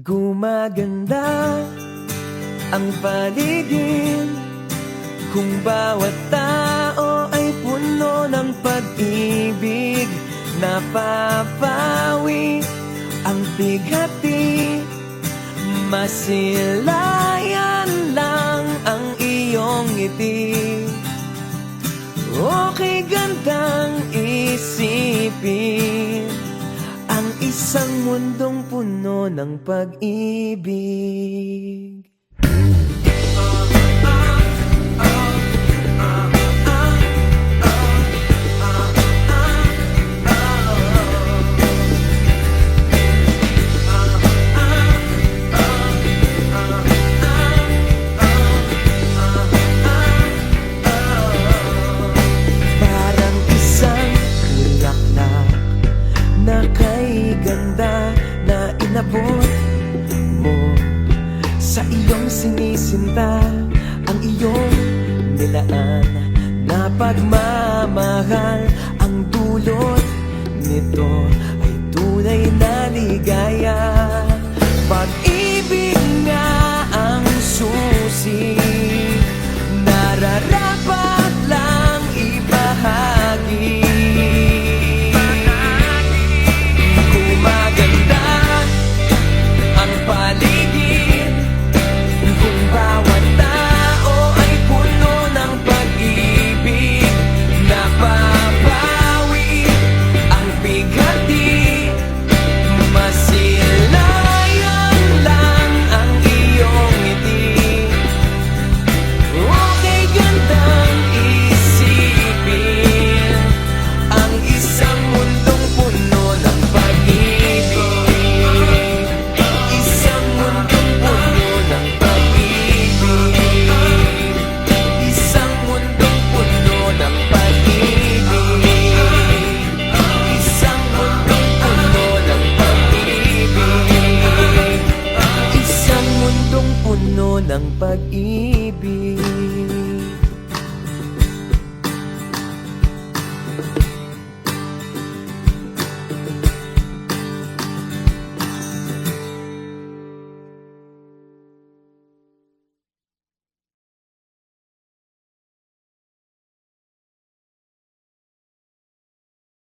Gumaganda ang paligid kung bawat tao ay puno ng pag-ibig. Napapawi ang bighati, masilayan lang ang iyong ngiti. Okay gandang isipin ang isang mundong puno ng pag-ibig. Parang isang bulaklak na kay ganda na inabot mo sa iyong sinisinta, ang iyong nilaan na pagmamahal. Ang dulot nito ay tunay na ligaya.